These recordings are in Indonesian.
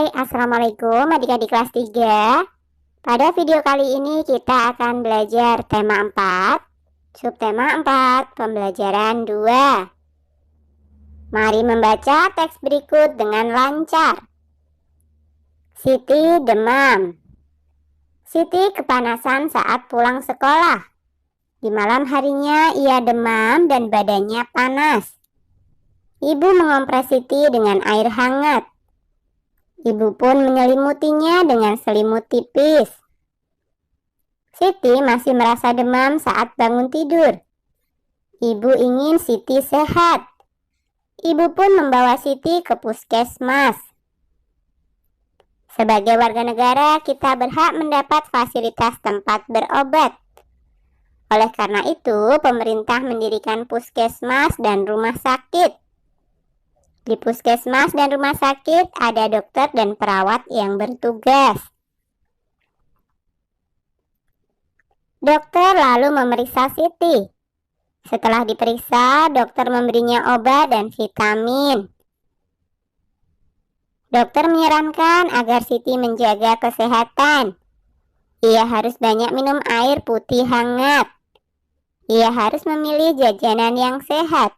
Hai, Assalamualaikum adik-adik kelas 3. Pada video kali ini kita akan belajar tema 4, subtema 4, pembelajaran 2. Mari membaca teks berikut dengan lancar. Siti demam. Siti kepanasan saat pulang sekolah. Di malam harinya ia demam dan badannya panas. Ibu mengompres Siti dengan air hangat. Ibu pun menyelimutinya dengan selimut tipis. Siti masih merasa demam saat bangun tidur. Ibu ingin Siti sehat. Ibu pun membawa Siti ke puskesmas. Sebagai warga negara, kita berhak mendapat fasilitas tempat berobat. Oleh karena itu, pemerintah mendirikan puskesmas dan rumah sakit. Di puskesmas dan rumah sakit ada dokter dan perawat yang bertugas. Dokter lalu memeriksa Siti. Setelah diperiksa, dokter memberinya obat dan vitamin. Dokter menyarankan agar Siti menjaga kesehatan. Ia harus banyak minum air putih hangat. Ia harus memilih jajanan yang sehat.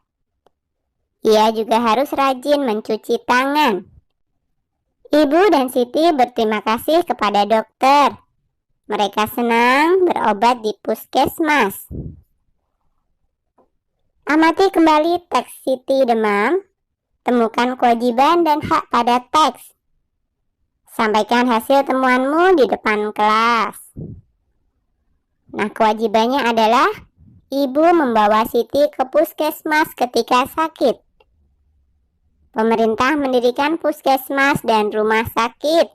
Ia juga harus rajin mencuci tangan. Ibu dan Siti berterima kasih kepada dokter. Mereka senang berobat di puskesmas. Amati kembali teks Siti demam. Temukan kewajiban dan hak pada teks. Sampaikan hasil temuanmu di depan kelas. Nah, kewajibannya adalah ibu membawa Siti ke puskesmas ketika sakit. Pemerintah mendirikan puskesmas dan rumah sakit.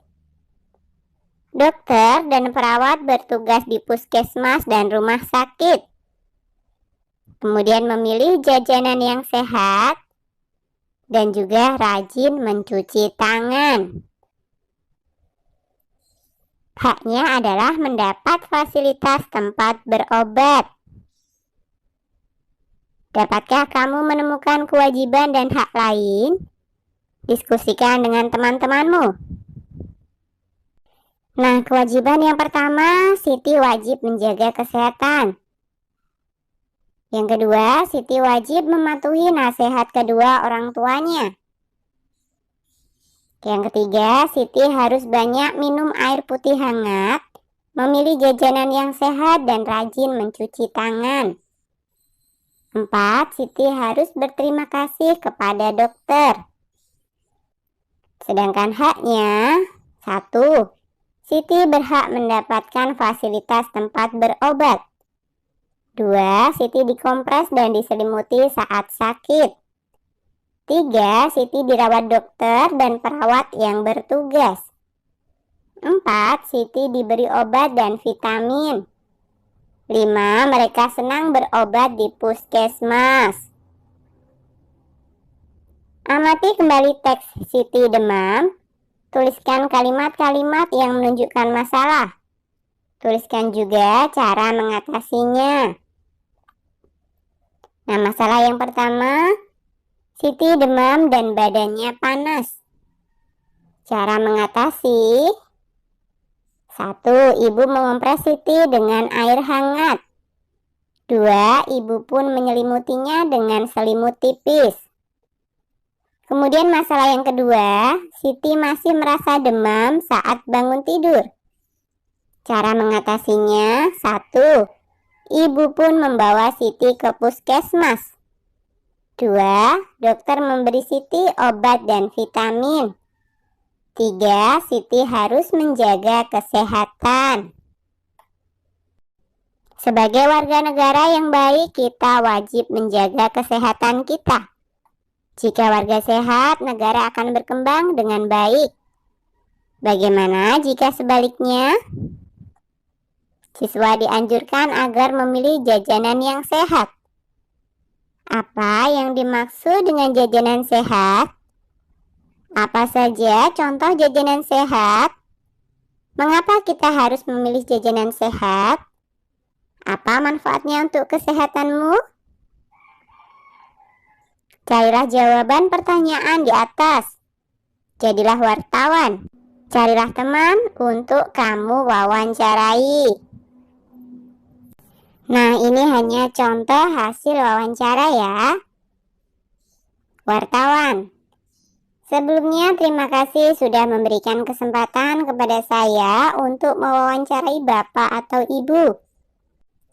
Dokter dan perawat bertugas di puskesmas dan rumah sakit. Kemudian memilih jajanan yang sehat dan juga rajin mencuci tangan. Haknya adalah mendapat fasilitas tempat berobat. Dapatkah kamu menemukan kewajiban dan hak lain? Diskusikan dengan teman-temanmu. Nah, kewajiban yang pertama, Siti wajib menjaga kesehatan. Yang kedua, Siti wajib mematuhi nasihat kedua orang tuanya. Yang ketiga, Siti harus banyak minum air putih hangat, memilih jajanan yang sehat dan rajin mencuci tangan. 4. Siti harus berterima kasih kepada dokter. Sedangkan haknya, 1. Siti berhak mendapatkan fasilitas tempat berobat. 2. Siti dikompres dan diselimuti saat sakit. 3. Siti dirawat dokter dan perawat yang bertugas. 4. Siti diberi obat dan vitamin. 5. Mereka senang berobat di puskesmas. Amati kembali teks Siti demam. Tuliskan kalimat-kalimat yang menunjukkan masalah. Tuliskan juga cara mengatasinya. Nah, masalah yang pertama, Siti demam dan badannya panas. Cara mengatasi: 1. Ibu mengompres Siti dengan air hangat. 2. Ibu pun menyelimutinya dengan selimut tipis. Kemudian masalah yang kedua, Siti masih merasa demam saat bangun tidur. Cara mengatasinya: 1. Ibu pun membawa Siti ke puskesmas. 2. Dokter memberi Siti obat dan vitamin. 3. Siti harus menjaga kesehatan. Sebagai warga negara yang baik, kita wajib menjaga kesehatan kita. Jika warga sehat, negara akan berkembang dengan baik. Bagaimana jika sebaliknya? Siswa dianjurkan agar memilih jajanan yang sehat. Apa yang dimaksud dengan jajanan sehat? Apa saja contoh jajanan sehat? Mengapa kita harus memilih jajanan sehat? Apa manfaatnya untuk kesehatanmu? Carilah jawaban pertanyaan di atas. Jadilah wartawan. Carilah teman untuk kamu wawancarai. Nah, ini hanya contoh hasil wawancara ya. Wartawan. Sebelumnya, terima kasih sudah memberikan kesempatan kepada saya untuk mewawancarai Bapak atau Ibu.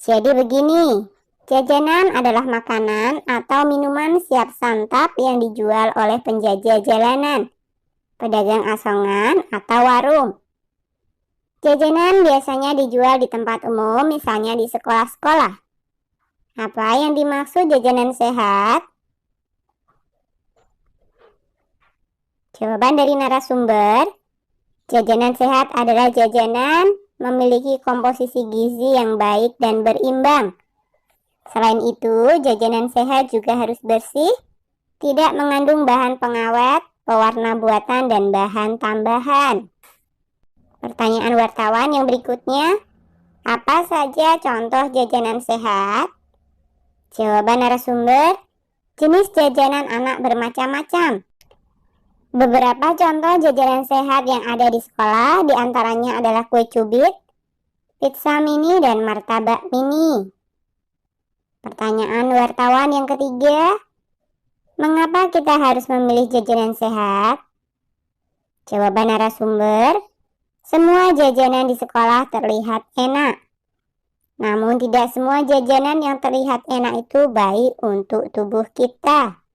Jadi begini, jajanan adalah makanan atau minuman siap santap yang dijual oleh penjajah jalanan, pedagang asongan atau warung. Jajanan biasanya dijual di tempat umum, misalnya di sekolah-sekolah. Apa yang dimaksud jajanan sehat? Jawaban dari narasumber, jajanan sehat adalah jajanan memiliki komposisi gizi yang baik dan berimbang. Selain itu, jajanan sehat juga harus bersih, tidak mengandung bahan pengawet, pewarna buatan, dan bahan tambahan. Pertanyaan wartawan yang berikutnya, apa saja contoh jajanan sehat? Jawaban narasumber, jenis jajanan anak bermacam-macam. Beberapa contoh jajanan sehat yang ada di sekolah diantaranya adalah kue cubit, pizza mini, dan martabak mini. Pertanyaan wartawan yang ketiga, mengapa kita harus memilih jajanan sehat? Jawaban narasumber, semua jajanan di sekolah terlihat enak. Namun tidak semua jajanan yang terlihat enak itu baik untuk tubuh kita.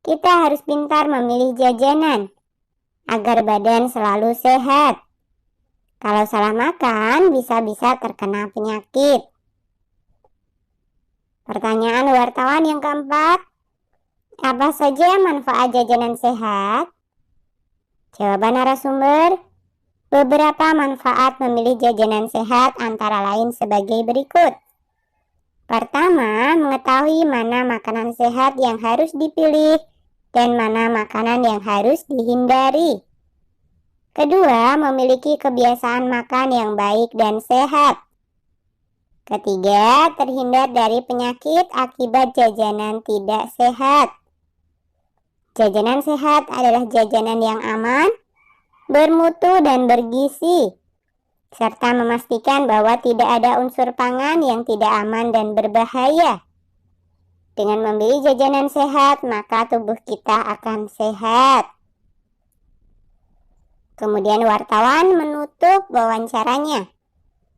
Kita harus pintar memilih jajanan agar badan selalu sehat. Kalau salah makan, bisa-bisa terkena penyakit. Pertanyaan wartawan yang keempat, apa saja manfaat jajanan sehat? Jawaban narasumber, beberapa manfaat memilih jajanan sehat antara lain sebagai berikut. Pertama, mengetahui mana makanan sehat yang harus dipilih dan mana makanan yang harus dihindari. Kedua, memiliki kebiasaan makan yang baik dan sehat. Ketiga, terhindar dari penyakit akibat jajanan tidak sehat. Jajanan sehat adalah jajanan yang aman, bermutu dan bergizi, serta memastikan bahwa tidak ada unsur pangan yang tidak aman dan berbahaya. Dengan membeli jajanan sehat, maka tubuh kita akan sehat. Kemudian wartawan menutup wawancaranya.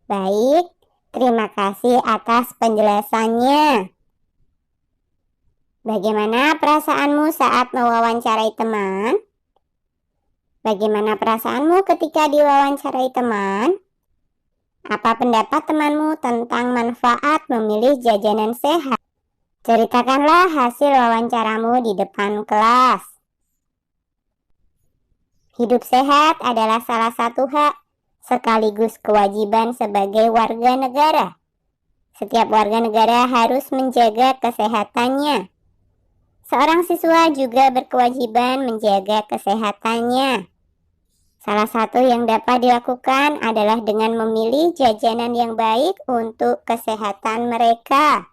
Baik, terima kasih atas penjelasannya. Bagaimana perasaanmu saat mewawancarai teman? Bagaimana perasaanmu ketika diwawancarai teman? Apa pendapat temanmu tentang manfaat memilih jajanan sehat? Ceritakanlah hasil wawancaramu di depan kelas. Hidup sehat adalah salah satu hak sekaligus kewajiban sebagai warga negara. Setiap warga negara harus menjaga kesehatannya. Seorang siswa juga berkewajiban menjaga kesehatannya. Salah satu yang dapat dilakukan adalah dengan memilih jajanan yang baik untuk kesehatan mereka.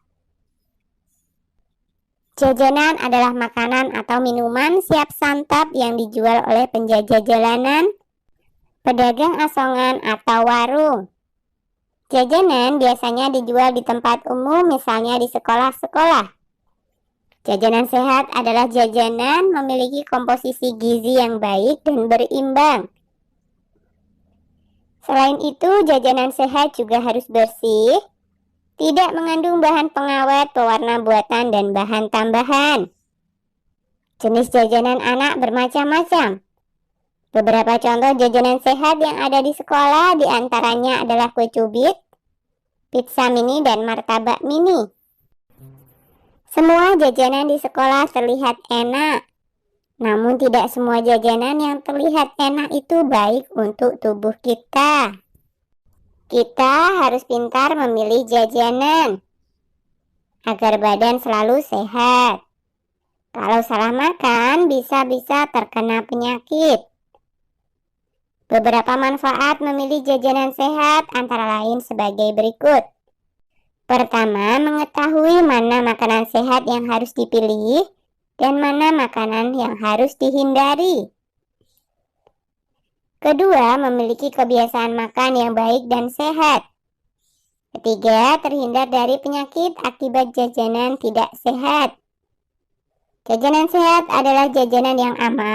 Jajanan adalah makanan atau minuman siap santap yang dijual oleh penjajah jalanan, pedagang asongan, atau warung. Jajanan biasanya dijual di tempat umum, misalnya di sekolah-sekolah. Jajanan sehat adalah jajanan memiliki komposisi gizi yang baik dan berimbang. Selain itu, jajanan sehat juga harus bersih, tidak mengandung bahan pengawet, pewarna buatan, dan bahan tambahan. Jenis jajanan anak bermacam-macam. Beberapa contoh jajanan sehat yang ada di sekolah diantaranya adalah kue cubit, pizza mini, dan martabak mini. Semua jajanan di sekolah terlihat enak. Namun tidak semua jajanan yang terlihat enak itu baik untuk tubuh kita. Kita harus pintar memilih jajanan agar badan selalu sehat. Kalau salah makan, bisa-bisa terkena penyakit. Beberapa manfaat memilih jajanan sehat antara lain sebagai berikut. Pertama, mengetahui mana makanan sehat yang harus dipilih dan mana makanan yang harus dihindari. Kedua, memiliki kebiasaan makan yang baik dan sehat. Ketiga, terhindar dari penyakit akibat jajanan tidak sehat. Jajanan sehat adalah jajanan yang aman,